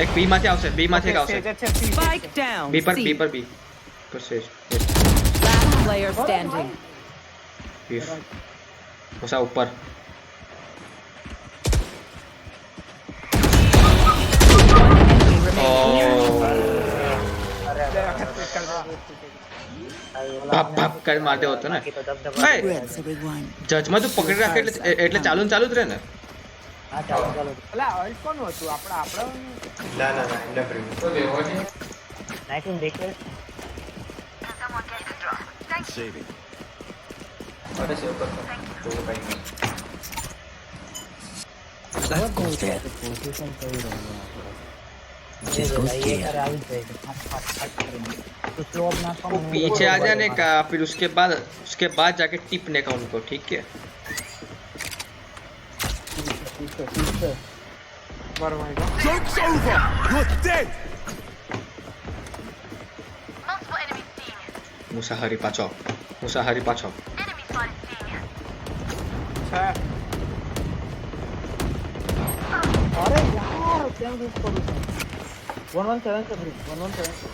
એક બી માંથી આવશે, બી માંથી એક આવશે. Spike down. બી પર C. બી પર બી પર સેજ. Last player standing. બીફ ઓસા ઉપર. બાપ બાપ કરી મારતે હોતો ને. જજમાં તું પકડી રાખે એટલે ચાલુ ને ચાલુ જ રહે ને. અલા અલ્ટ કોનું હતું આપડા ના એમને પ્રીમ તો દેવો છે. નાઇટિંગ દેખે Saving. અરે સેવ કરતો તો ભાઈ That goes there. Just goes there. वो पीछे आ जाने का, फिर उसके बाद जाके टिपने का उनको, ठीक है. Joke's over. You're dead. મુસાહારી પાછો. અરે યાર કેમ ગુસ કરું છું 117 છે 117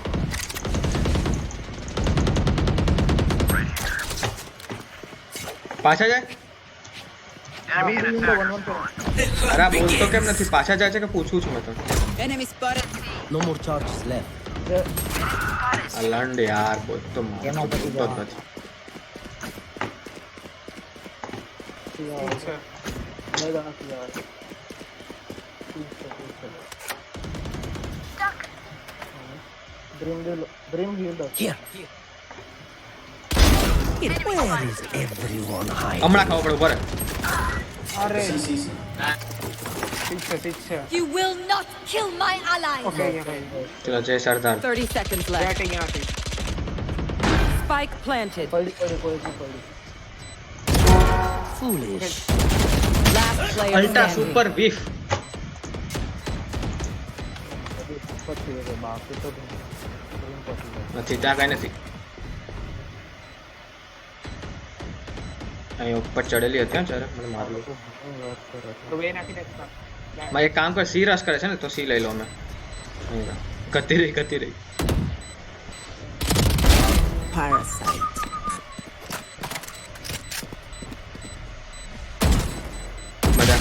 પાછા જાય. અરે બોલ તો કેમ નથી, પાછા જાય છે કે પૂછું છું મેં તો. Enemy spotted. No more charges left. અલંડ યાર બોલ તો એનો પછી તો જ નથી. Brim healed us. Here. Where is everyone hiding? હમણાં ખાવા પડે ઉપર. અરે સી ઠીક છે You will not kill my allies. Okay અહીંયા ચલો જય સરદાર. 30 seconds left. બેટ અહીંયાથી Spike planted. પડી Foolish. Last player અલ્ટા standing. સુપર વીફ. પછી બાકી તો નથી ત્યાં કાંઈ નથી. અહીં ઉપર ચડેલી હતી ત્યારે મને મારલું. તો બે નાખી દે મારે એક કામ કર, સી રસ કરે છે ને તો સી લઈ લો અમે. ગતી રહી Parasite. બધા.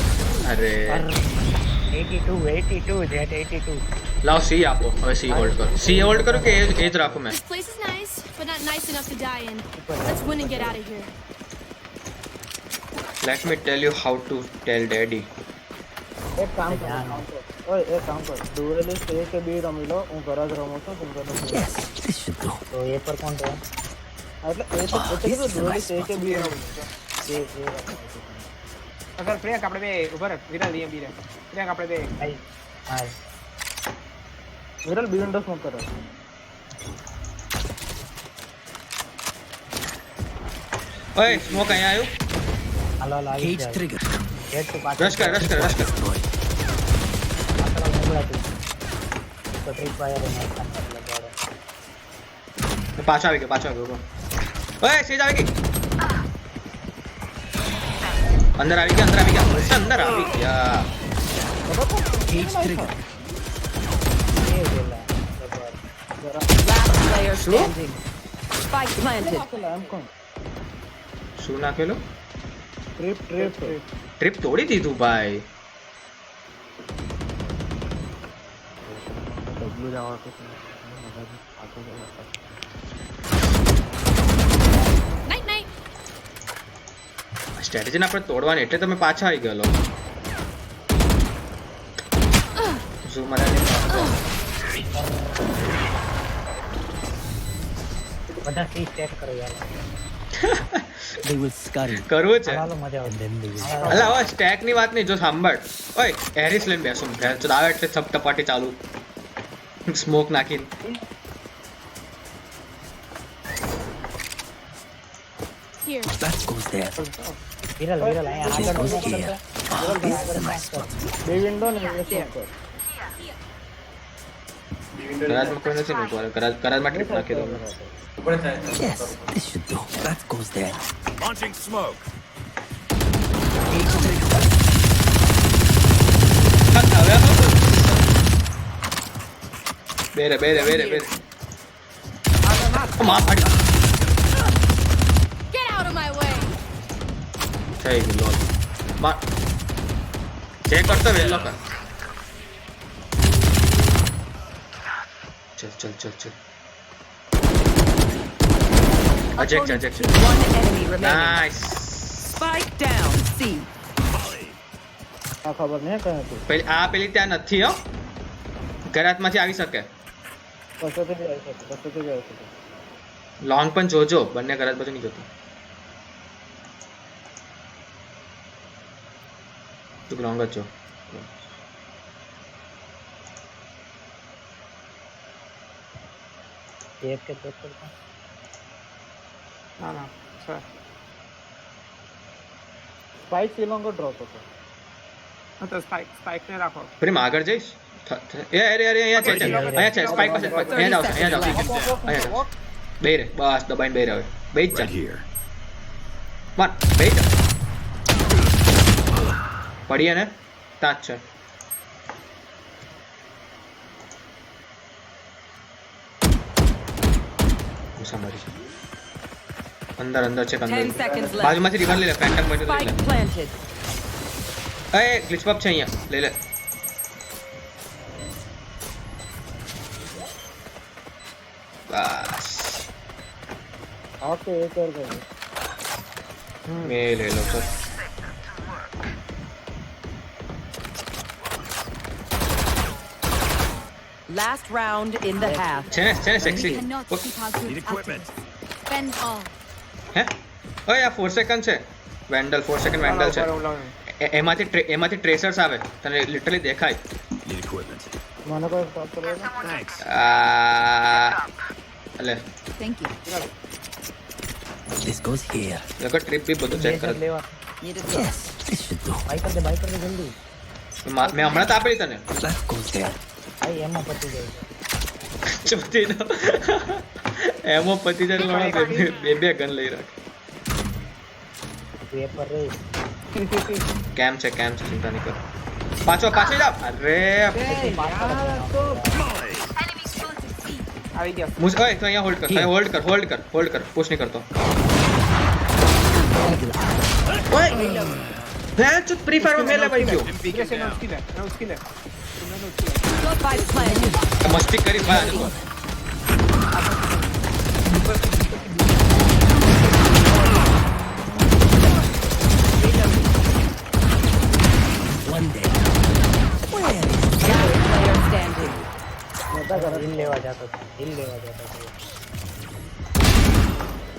અરે 82 જેટ 82 લાવ સી આપો. હવે સી હોલ્ડ કરો. સી હોલ્ડ કરું કે એ જ રાખું મેં. This place is nice, but not nice enough to die in. Let's win and get out of here. Let me tell you how to tell daddy. એક કામ કર ડુએલિસ્ટ એ કે બી રમી લો હું ઘર જ રમું છું તું ઘર Yes, this should do. તો એ પર કોણ છે એટલે એ તો ડુએલિસ્ટ એ કે બી રમું છે એ અગર પ્રિયંક આપણે બે ઉભર વિરલ દી બી રે પ્રિયંક આપણે બે હા વિરલ બી વિન્ડોઝ માં કરો ઓય સ્મોક અહીંયા આવ્યું. હાલો Cage trigger. રશ કર. Destroyed. તો ટ્રીપ વાયર એને પાછો આવી ગયો. ઓય સેજ આવી ગઈ. અંદર આવી ગયા. Cage trigger. Last player standing. Spike planted. એમ કોણ શું નાખેલું? ટ્રીપ તોડી દીધું ભાઈ. ડબલ્યુ જવા તો Night night. સ્ટ્રેટેજીને આપણે તોડવાની એટલે તમે પાછા આવી ગયેલો. શું મારા બધા સી સ્ટેક કરો યાર They will scurry. કરવું છે. હાલો મજા આવે And then they will અલા હવે સ્ટેક ની વાત નહીં, જો સાંભળ. ઓય હેરિસ લઈને બેસું તો આવે એટલે થપટપાટી ચાલુ. સ્મોક નાખીને. Here. That goes there. Viral અહીંયા This આગળ goes here. Ah, this is a nice spot. બે વિન્ડો ને એ સ્ટેક કર ગરાજમાં કોઈ નથી મૂકવાનું. ગરાજમાં ટ્રીપ નાખી દો. ઉપર થાય Yes, this should do. That goes there. Launching smoke. Cage trigger. હવે બેરે માં ફાડી Get out of my way. થઈ ગયું લોલ માં જે કરતો વેલો કર ચલ અજેક્ટ One enemy remaining. Nice Spike down. C. આ ખબર નહીં કઈ હતું પેલી ત્યાં નથી હો ઘરાતમાંથી આવી શકે કશોથી બી આવી શકે લોંગ પણ જોજો બંને ઘરાત બાજુ નહીં જોતો તું લોંગ જ જો એક કે ચેક કરતા ના સર સ્પાઇક સિલોંગો ડ્રોપ હતો તો સ્પાઇક ને રાખો પ્રેમ આગળ જઈશ એ અરે અહીંયા છે સ્પાઇક પાસે અહીંયા જાવ બે રે બસ દબાઈને બે રે હવે બે જ જા માર બે જા પડીએ ને તાજ છે મુસામરી અંદર છે 10 seconds left. બાજુમાંથી રિવર લઈ લે ફેન્ટમ પોઈન્ટ લઈ Spike planted. લે એ ગ્લિચ પપ છે અહીંયા લઈ લે બસ ઓકે એક ઓર ગયો મે લઈ લો sir Last round in the half. છે ને We sexy cannot keep our goods out of this. Spend all. હે ઓય આ 4 સેકન્ડ છે વેન્ડલ 4 સેકન્ડ વેન્ડલ છે એમાંથી ટ્રેસર્સ આવે તને લિટરલી દેખાય મને કોઈ સ્ટોપ કરો એટલે Thank you. This goes here. લોકો ટ્રીપ બી બધું ચેક કરે લેવા Yes, this should do. Bike કર દે જલ્દી મેં હમણાં તો આપેલી તને That goes there. ભાઈ એમાં પતી જાય ચોથી નો એમો પતિ જાય બે ગન લઈ રાખ પેપર રે કેમ છે ચિંતા નહીં કર પાછો જાવ અરે Enemies close to C. આવી ગયા મુસ ઓય તો અહીંયા હોલ્ડ કર પુશ નહીં કરતો ઓય ભેં ચુત પ્રી ફાયર મેલે ભાઈ ગયો વીકનેસ એનો સ્કિલ હે Spike planted. મસ્તી કરી ભાઈ આને One day. Where is Last player standing. બધા ઘર હિલ લેવા જતો હતો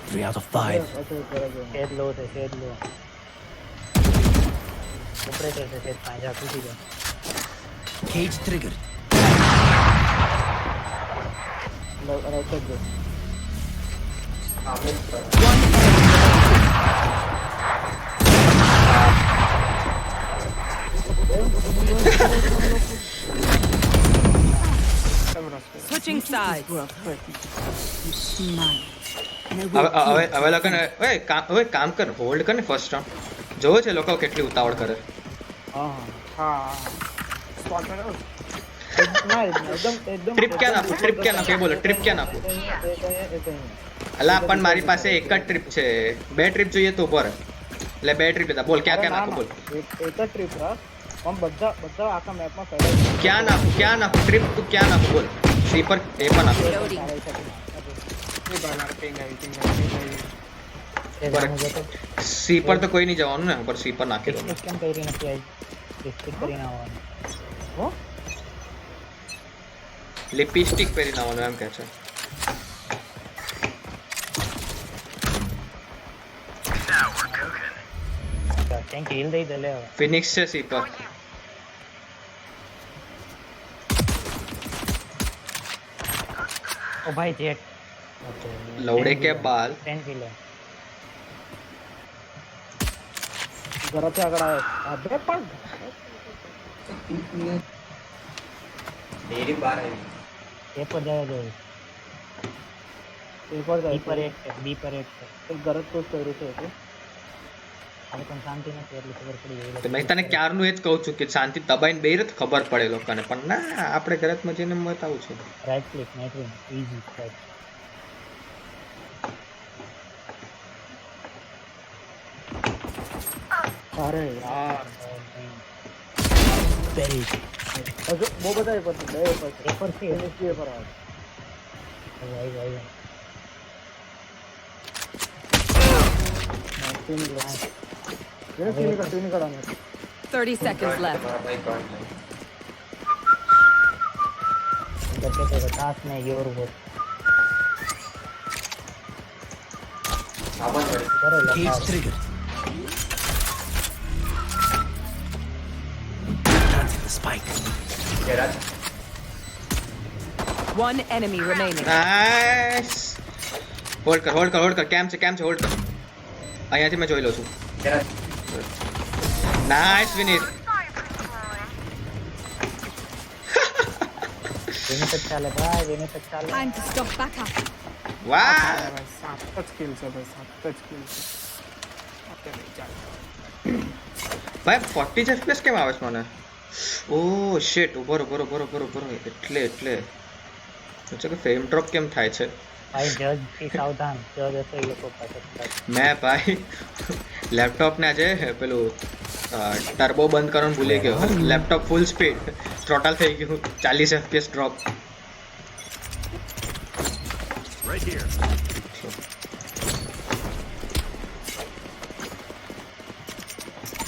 3 out of 5? શેડ લો છે શેડ લો ઓપરેટર છે શેડ પાંજા તૂટી ગયો Cage triggered. રાઈટ જ Switching sides. હવે લગન હવે કામ કર હોલ્ડ કર ને ફર્સ્ટ રાઉન્ડ જોવો છે લોકો કેટલી ઉતાવળ કરે હા સ્પોટ કરો ના એકદમ ટ્રીપ ક્યાં નાખું એ બોલો ટ્રીપ ક્યાં નાખું અલા પણ મારી પાસે એક જ ટ્રીપ છે બે ટ્રીપ જોઈએ તો ઉપર એટલે બે ટ્રીપ લેતા બોલ ક્યાં નાખું બોલ એક જ ટ્રીપ રાખ પણ બધા આખા મેપમાં ફેલાય ક્યાં નાખું ટ્રીપ તું ક્યાં નાખું બોલ સી પર એ પણ નાખું Loading. સી પર તો કોઈ નહીં જવાનું ને ઉપર સી પર નાખી દો કેમ કરી નથી આવી ડિસ્ટ્રિક્ટ કરીને આવવાનું હો લિપસ્ટિક પહેરીને આવવાનું એમ કહે છે થેન્ક યુ હિલ દઈ દે લે ફિનિક્સ છે સી પર ઓ ભાઈ જેટ લવડે કે બાલ 10 કિલો ઘરથી આગળ આવે અબે પણ ડેરી બાર આવી એ પર જાય જો એ પર જાય પર એક બી પર એક એક ઘર જ પુશ કર્યું છે એટલે અરે પણ શાંતિ નથી એટલે ખબર પડી ગઈ તો મેં તને ક્યારનું એ જ કહું છું કે શાંતિ દબાઈને બેરે તો ખબર પડે લોકોને, પણ ના આપણે ઘરમાં જઈને બતાવું છું. રાઈટ ક્લિક નેટવિંગ ઈઝી રાઈટ અરે યાર Buried. હજુ બહુ બધા એ પછી બે પછી પેપર છે ફિનિશ જે પર આવે ભાઈ ટીમ ગ્લાસ જેને ટીમ કરવાનું 30 seconds left. ભાઈ કાઢ લે. બચ્ચે તો ખાસ ને યોર વો આવા જોડે. કરે Cage લખા triggered. Planted the spike. Kera. One enemy remaining. Nice. Hold કર કેમ છે હોલ્ડ કર. અહીંયાથી મેં જોઈ લઉં છું. કેરા. નાઈસ વિનીત. વિનીત જ ચાલે ભાઈ વિનીત જ ચાલે Time to stop back up. વાહ. સાત જ કિલ છે ભાઈ, સાત જ કિલ છે. અત્યારે ચાલ ભાઈ 40 FPS કેમ આવે છે મને? ઓ શિટ, ઉભો એટલે કે ફ્રેમ ડ્રોપ કેમ થાય છે? ભાઈ જજ થી સાવધાન જજ હશે એ લોકો પાસે મેં ભાઈ લેપટોપ ને આજે પેલું ટર્બો બંધ કરવાનું ભૂલી ગયો. લેપટોપ ફૂલ સ્પીડ થ્રોટલ થઈ ગયું, 40 FPS ડ્રોપ. Right here.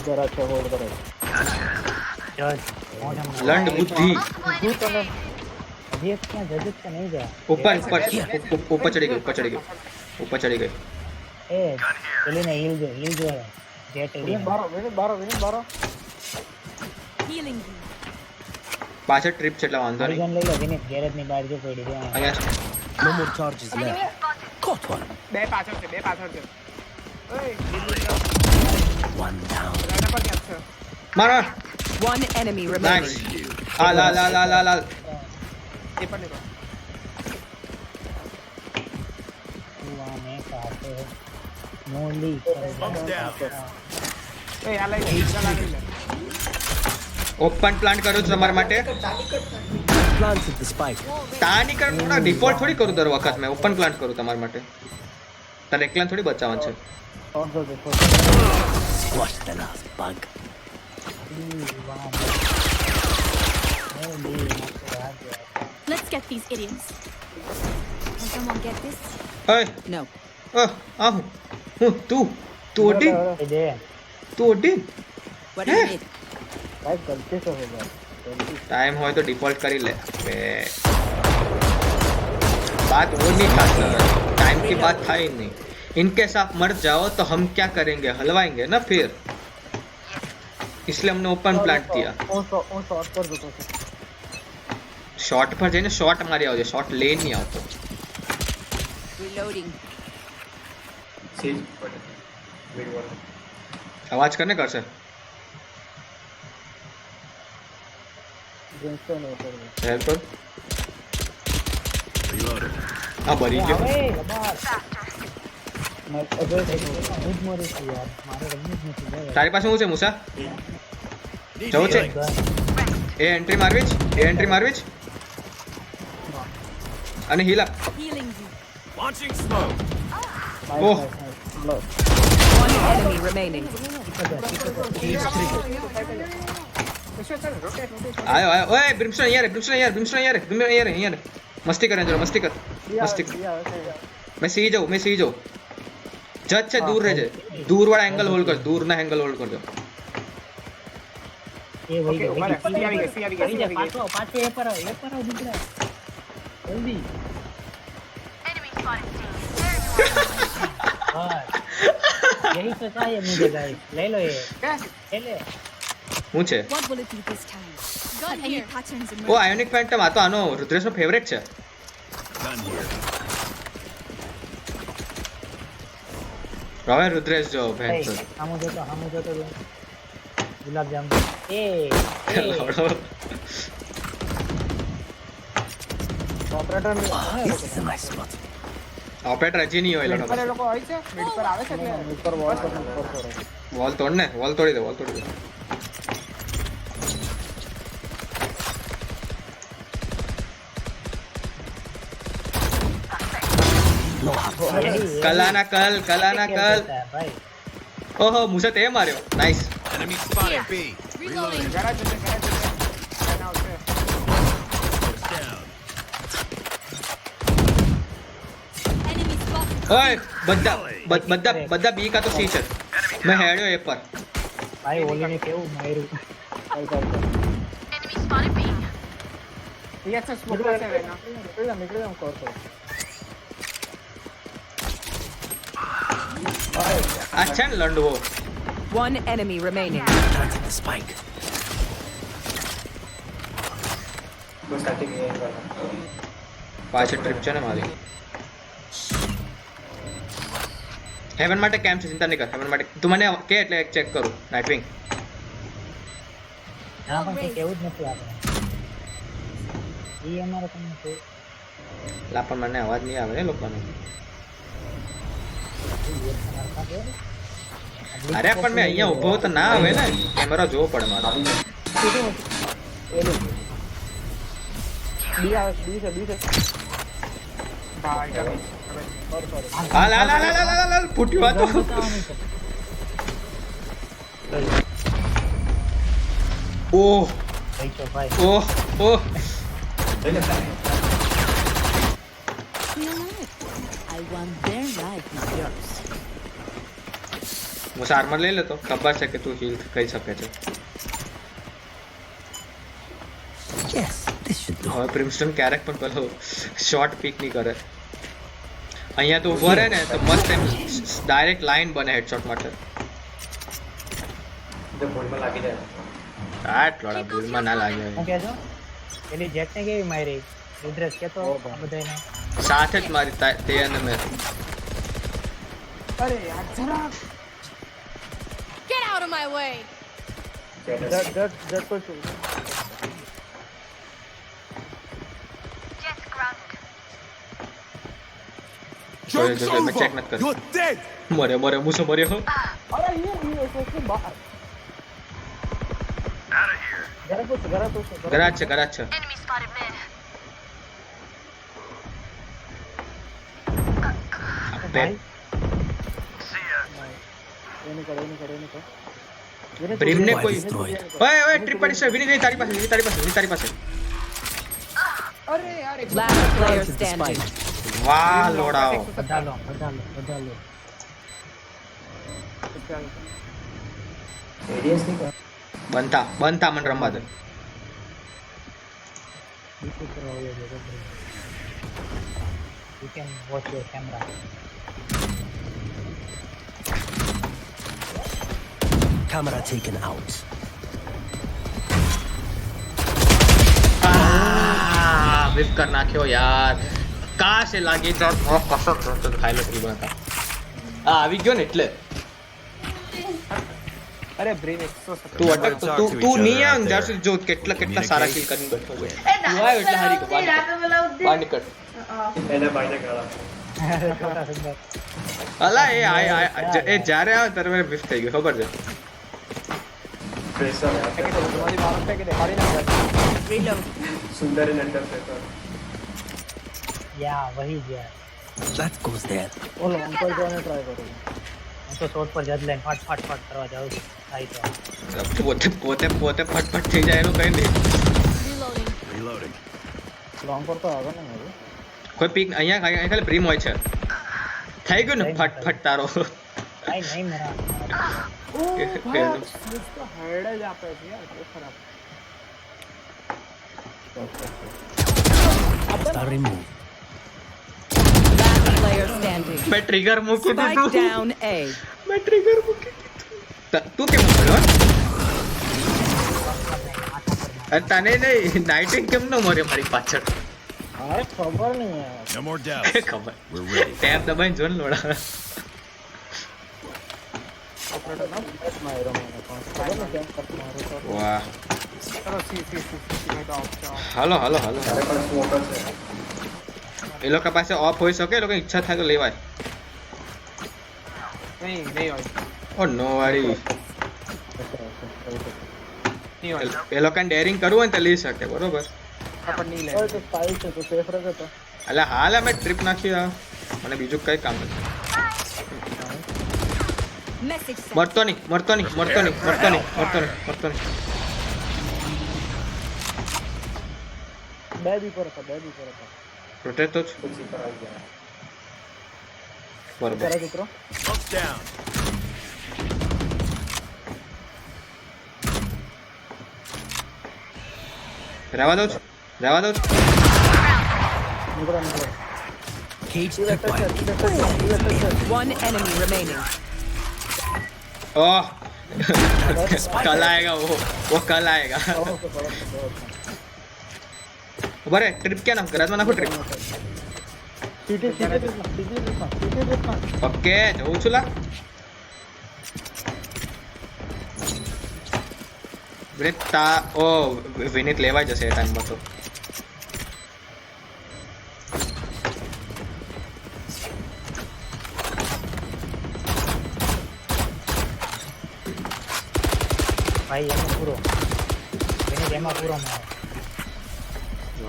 જરા છે હોલ્ડ કરો જજ મોઢા લંડ બુદ્ધિ. હું તમે અભી એક ક્યાં જજ છે નહીં ગયા ઉપર ચડી ગઈ. એ પેલી ને હીલ જો jet Vinit Baro Healing you. પાછળ ટ્રીપ છે એટલે વાંધો નહીં. ગન લઈ લો વિનીત ગેરેજ ની બહાર જો પડી છે અહીંયા No more charges left. Caught one. બે પાછળ છે ઓય One down. રાડા પર ક્યાં છે મારો. One enemy nice. remaining. લાલ. એ પર નીકળો ને કાતે મોલી એ આ લઈ લે ઓપન પ્લાન્ટ કરું છું તમારા માટે. Planted the spike. તાની કર ડિફોલ્ટ થોડી કરું દર વખત, મેં ઓપન પ્લાન્ટ કરું તમારા માટે. તારે એકલા થોડી બચાવવાનું છે. Squash the last bug. Let's get these idiots. Can someone get this? ઓય No. આહું તું Audi they What do you need? ભાઈ ગલતી સે હો ગયા टाइम हो तो डिफॉल्ट कर ही ले. बात वो नहीं था सर, टाइम की बात था ही नहीं. इनकेस आप मर जाओ तो हम क्या करेंगे, हलवाएंगे ना फिर, इसलिए हमने ओपन प्लांट किया. હું શોર્ટ પર જતો છું शॉट पर जाइए, शॉट मारी आओ, शॉट ले नहीं आओ तो. Reloading. સેજ પડે. વેડ વોલ. आवाज करने कर सर. જેન્સન ઉપર हेल्प कर. हाँ भरी गयो. મેં અજય ગુડ મોરી છે યાર મારે રમવું જ નથી ભાઈ તારી પાસે શું છે મૂસા? જવું છે? એ એન્ટ્રી મારવી જ અને heal up. Healing you. Launching smoke. Oh One enemy remaining. Cage triggered. आयो ओए ब्रिमस्टोन यार मस्ती करें जरा, मस्ती कर. मैं सी जाऊं जज से दूर रह जाए, दूर वाला एंगल होल्ड कर, दूर ना एंगल होल्ड कर दो. એ વહી ગઈ ઉભા રહે, સી આવી ગઈ. પાછો એ પર આવ દીકરા જલ્દી बस यही तो चाहिए मुझे गाइस ले लो ये ले હું છે? What will it be this time? Got any patterns O emerging? Ionic phantom, આ તો આનો રુદ્રેશનો ફેવરેટ છે. Done here. હવે રુદ્રેશ જો ए ફેન્ટમ हम जो तो गुलाब जामुन ए operator This is a nice spot. Operator હજી નહીં હોય મિડ પર એ લોકો લોકો હોય છે મિડ પર આવે છે એટલે ઉપર વોલ પર થોડો વોલ તોડ ને વોલ તોડી દે વોલ તોડી દે કલાના કલ ભાઈ ઓહો મુસે તે માર્યો nice Enemy spotted B. Reloading. Garage છે એના આવશે Down. Enemy spotted. ઓય બધા બી કા તો સી છે મેં હેડ્યો એ પર ભાઈ ઓલીને કેવું માર્યું યસ સ્મોક પર છે એના નીકળી જાવ કોર આ છે ને લંડવો One enemy remaining. Planting the spike. वो स्टार्टिंग ये वाला પાછળ ટ્રીપ છે ને મારી હેવન માટે કેમ છે ચિંતા નહીં કર હેવન માટે તું મને કે એટલે ચેક કરું નાઇટવિંગ ના પણ કંઈ કેવું જ નથી આપણે ઈ અમારે તમને છે લા પણ મને અવાજ નહીં આવે ને લોકોનો અરે પણ મેં અહીંયા ઊભો તો ના આવે ને કેમેરા જોવો પડે મારો ભાઈ ગમે હાલ હાલ હાલ હાલ હાલ હાલ ફૂટ્યું આ તો ઓહ ભાઈ તો ભાઈ ઓહ ઓહ Feel alive. I want their life, not yours. હું આર્મર લઈ લેતો ખબર છે કે તું હીલ કરી શકે છે Yes, this should do. હવે પ્રિન્સ્ટન ક્યારેક પણ પેલો શોર્ટ પીક નહીં કરે અહીંયા તો ઉભો રહે ને તો મસ્ત એમ ડાયરેક્ટ લાઈન બને હેડશોટ માટે जब बोल में लागे जाए આટલા ભૂલમાં ના લાગે શું કહેજો પેલી જેટને કેવી મારી એડ્રેસ કેતો આ બધાને સાથે જ મારી તે અને મેં અરે યાર જરા Get out of my way. Joke's मैं over. check मत कर। You're dead. મરે મુસો મર્યો અરે ये બહાર ગરાજ છે ભાઈ બ્રીમ ને કોઈ Destroyed. ઓય ઓય ટ્રીપ પડી છે વિની તારી પાસે અરે યાર એક Last player standing. વાહ લોડાઓ બધા લો एरियस नहीं कर બનતા મને રમવા દે બીજું કરવા આવ્યો છે Gabbar you can watch your camera Camera taken out. VIP કર નાખ્યો યાર કા સે લાગી તો કસમ તો ખાઈ લો ત્રીબા કા આવી ગયો ને એટલે અરે બ્રેન 170 તું અટક તું નહીં આવ જ્યાં સુધી જો કેટલા સારા કિલ કરીને બેઠો છે તું આવ્યો એટલે હારી ગયો બહાર નીકળ एना बाइने करा છોટા સુંદર અલા એ જ્યારે આવે ત્યારે મેં મિસ થઈ ગયો ખબર છે प्रेशर है કે તો તમારી બાર પે કે દેખાડી ના Reload. सुंदर इन अंडर प्रेशर યા વહી ગયા That goes there. ઓલો અંકલ જોને ટ્રાય કરું હું તો શોટ પર જજ લઈને ફટ કરવા જાઉં છું થાય તો પોતે ફટફટ થઈ જાય એનું કઈ નહીં Reloading. Reloading. લોંગ પર તો આવે ને મારું કોઈ પીક અહીંયા ખાલી પ્રીમ હોય છે થઈ ગયું ને ફટફટ તારો કાઈ નહીં મરા હેડ જ આપે છે યાર બહુ ખરાબ Star removed. Last player standing. મેં ટ્રિગર મૂકી Spike દીધું down A. મેં ટ્રિગર મૂકી દીધું તું કેમ મર્યો તને નહીં નાઇટિંગ કેમ ન મર્યો મારી પાછળ અરે ખબર નહીં યાર No more doubts. ખબર We're ready. ટેપ દબાઈને જો ને લોડા ઓપરેટર ના મારો મને પણ ખબર નહીં કેમ કટ મારું તો વાહ ચલો સી મેં તો ઓફ છે હાલો मेरे पास स्मोकर है એ લોકો પાસે ઓફ હોઈ શકે, એ લોકો ઈચ્છા થાય તો લેવાય. નહીં હોય ઓ નો વાળી નહીં હોય એ લોકોને ડેરિંગ કરવું હોય ને તો લઈ શકે, બરોબર. પણ નહીં લે એટલે હાલ અમે ટ્રીપ નાખી આ મને બીજું કઈ કામ નથી. Message sent. મરતો નહીં. પ્રોટેક્ટ તો જ. પછી પર આવી ગયા બરોબર. રહેવા દો જ. Cage acquired. One enemy remaining. ओह कल आएगा वो कल आएगा. बरे ट्रिप क्या नाम करा ना ट्रिप. ओके જવું છું લા. બ્રેતા ઓ વિનિત લેવા જશે એ ટાઈમમાં તો. ભાઈ એમાં પૂરો એમાં પૂરો મારો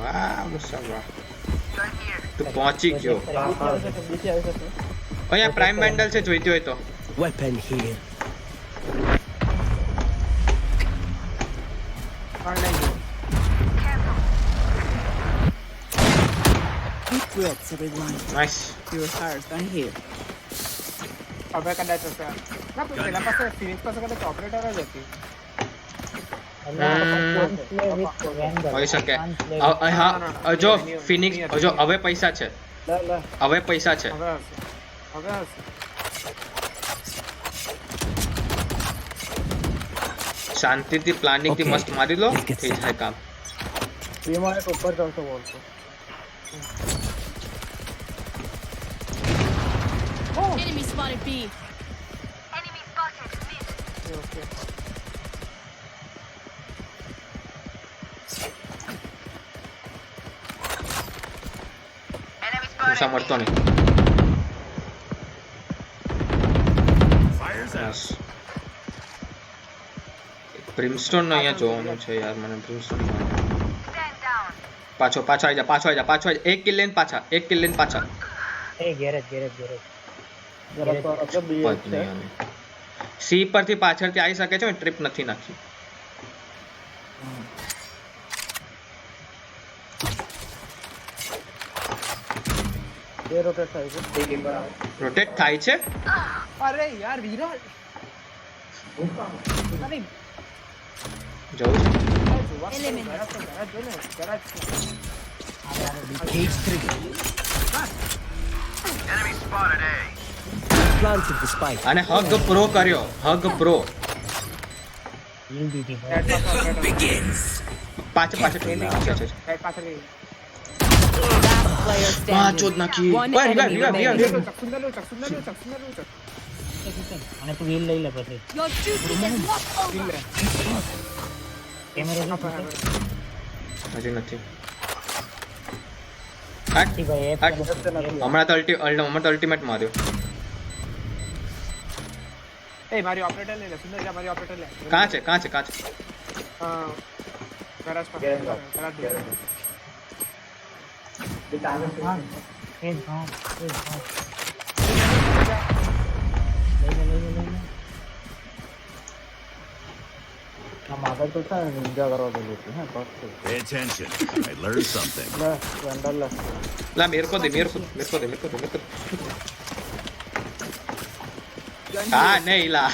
વાહ મુસાફા તું પહોંચી ગયો. અહીંયા પ્રાઇમ બેન્ડલ છે, જોઈતી હોય તો. Weapon here. Deep breaths, everyone. Nice. Your heart on here. હવે કદાચ હશે ના પણ પેલા પાસે ફિનિક્સ પાસે કદાચ ઓપરેટર જ હતી. હોઈ શકે. હા જો ફિનિક્સ જો હવે પૈસા છે. હવે હશે શાંતિથી પ્લાનિંગ થી Okay. મસ્ત મારી લો, Let's get થઈ જાય કામ. Enemy spotted B. મુસા મરતો નહીં. બ્રિમસ્ટોન નો અહીંયા જોવાનું છે યાર મને. બ્રિમસ્ટોન પાછો આવી જા. એક કિલ લઈને પાછા. એ ગેરેજ સી પરથી પાછળથી આવી શકે છે, ટ્રીપ નથી નાખી. રોટેટ થાય છે. અરે યાર વિરાટ અરે જવું છે. Cage trigger. Planted the spike. અને હગ પ્રો કર્યો. હિલ દીધી ભાઈ પાછળ પાછળ Last player standing. ચોદ નાખી. One ઓય, enemy રિવાઇવ. remaining. ચકસુંદર અને તું હિલ લઈ લે પછી Your duty is not over. કેમેરો હજી નથી. ભાઈ એ હમણાં તો અલ્ટિમેટ માર્યો. એ મારી ઓપરેટર લે સુંદર જા મારી ઓપરેટર લે. કાં છે ગરાજ પર એ ભાવ લઈ લે આમ આગળ તો છે નિંજા કરવા દેલું છે હે બસ Pay attention. I learned something. લા મેરે કો દે. હા નહીં લા.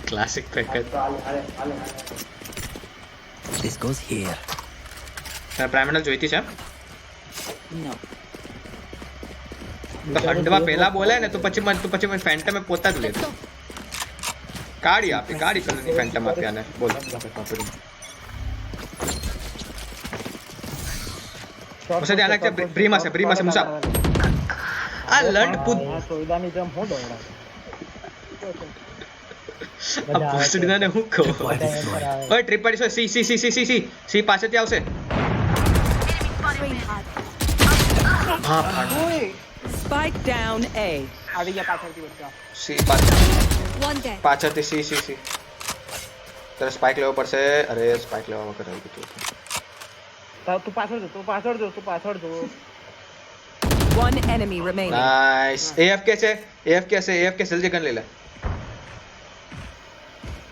Classic package. This goes here. પ્રાઇમલ જોઈતી છે. No. તો હંડવા પહેલા બોલે ને તો પછી મને ફેન્ટમે પોતા જ લેતો. કાળી કલરની ફેન્ટમ આપી આને. બોલ મુસા ધ્યાન રાખજે. બ્રીમ હશે મુસા. આ લંડ પૂત સોયદાની જેમ હું દોડા આ ભોસડીને હું કહું. Deploy this droid. ઓય ટ્રીપ પડી છે. સી પાસેથી આવશે. Train hard. હા ફાટ ઓય Spike down A. આવી ગયા પાછળથી બચ્ચા સી પાછળ One dead. પાછળથી સી સી સી તારે સ્પાઇક લેવો પડશે અરે સ્પાઇક લેવા વખત આવી ગયું તું પાછળ જો તું પાછળ જો One enemy remaining. Nice AFK છે AFK જલ્દી ગન લઈ લે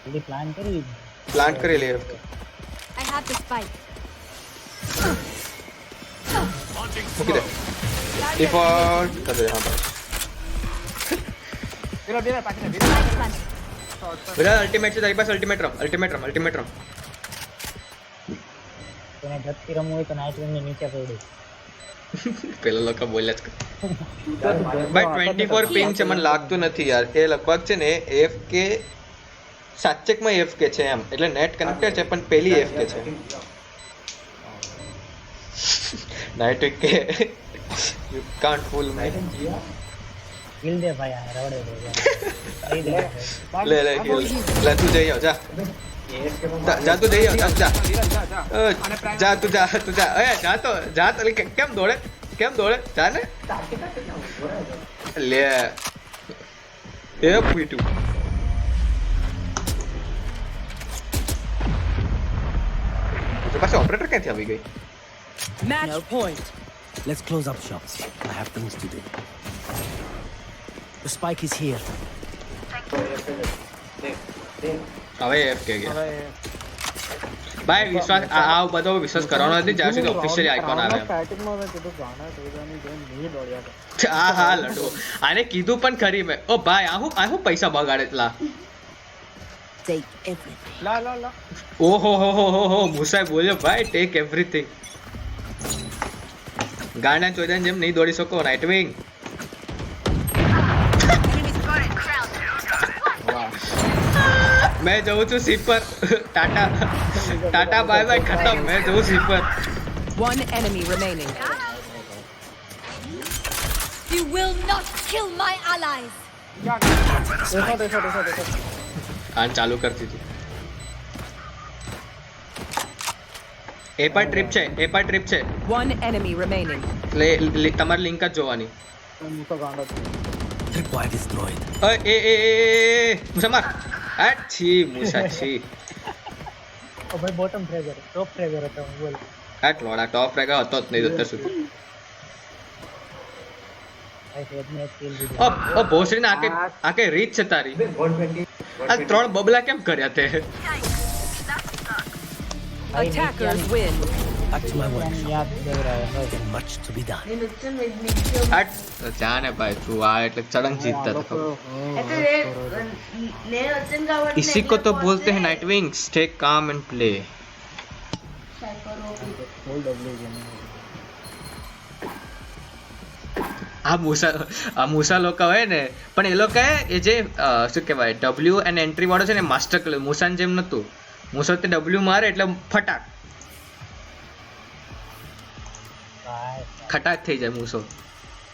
જલ્દી પ્લાન કરી પ્લાન્ટ કરી લે AFK I have the spike. મૂકી દે ડિફોલ્ટ કર દે હા વિરાટ પાછળ વિરાટ અલ્ટિમેટ છે તારી પાસે અલ્ટિમેટ રમ તેને ધરતી રમવું હોય તો નાઇટ વિંગ ની નીચે પડ્યું પેલા લોકો બોલ્યા જ કર ભાઈ 24 પિંગ છે મને લાગતું નથી યાર એ લગભગ છે ને AFK સાચેકમાં AFK છે એમ એટલે નેટ કનેક્ટેડ છે પણ પેલી AFK છે નાઇટ કે you can't fool me kill દે ભાઈ આ રવડે દે લે લે તું જઈ આવ જા જા તું જઈ આવ જા જા તું જા એ જા તો કેમ દોડે જા ને લે એ પીટુ તો પાછો ઓપરેટર ક્યાંથી આવી ગઈ Match point. Let's close up shop. I have things to do. The spike is here. હવે AFK ગયા ભાઈ વિશ્વાસ આ બધો વિશ્વાસ કરવાનો નથી જ્યાં સુધી ઓફિશિયલી આઇકોન આવે સ્ટાર્ટિંગમાં મેં કીધું ગાના ટોજાની જેમ નહીં દોડ્યા હતા હા લડો આને કીધું પણ ખરી મેં ઓ ભાઈ આ હું પૈસા બગાડે એટલા Take everything. લા ઓહો મુસાઈ બોલ્યો ભાઈ ટેક એવરીથિંગ ગાંડા ચોદાની જેમ નહીં દોડી શકો નાઇટવિંગ मैं जाऊँ છું સી પર ટાટા બાય બાય ખતમ मैं જાઉં સી પર One enemy remaining. You will not kill my allies. દેખો આન ચાલુ કરતી હતી એ પર ટ્રીપ છે One enemy remaining. એટલે તમારી લિંક જ જોવાની હું તો ગાંડો છું Tripwire destroyed. એ મુસા માર આ છી મુસા છી ઓ ભાઈ બોટમ ફ્રેગર ટોપ ફ્રેગર હતો બોલ આ લોડા ટોપ રેગા હતો જ નહીં અત્યાર સુધી ભાઈ સેજ ને કિલ દીધું ઓ ભોસડીને આકે રીચ છે તારી આ 3 બબલા કેમ કર્યા તે Attackers win. Back to my work. યાદ દેવરાય હોય There's much to be done. જાને ભાઈ તું આ એટલે ચડંગ જીતતા था इसी को तो बोलते हैं Nightwing stay calm and play આ મૂસા લોકો હોય ને પણ એ લોકો એ જે શું કહેવાય ડબલ્યુ એન્ડ એન્ટ્રી વાળો છે ને માસ્ટર ક્લાસ મૂસાન જેમ નતું મૂસો તે ડબલ્યુ મારે એટલે ફટાક ભાઈ ખટાક થઈ જાય મૂસો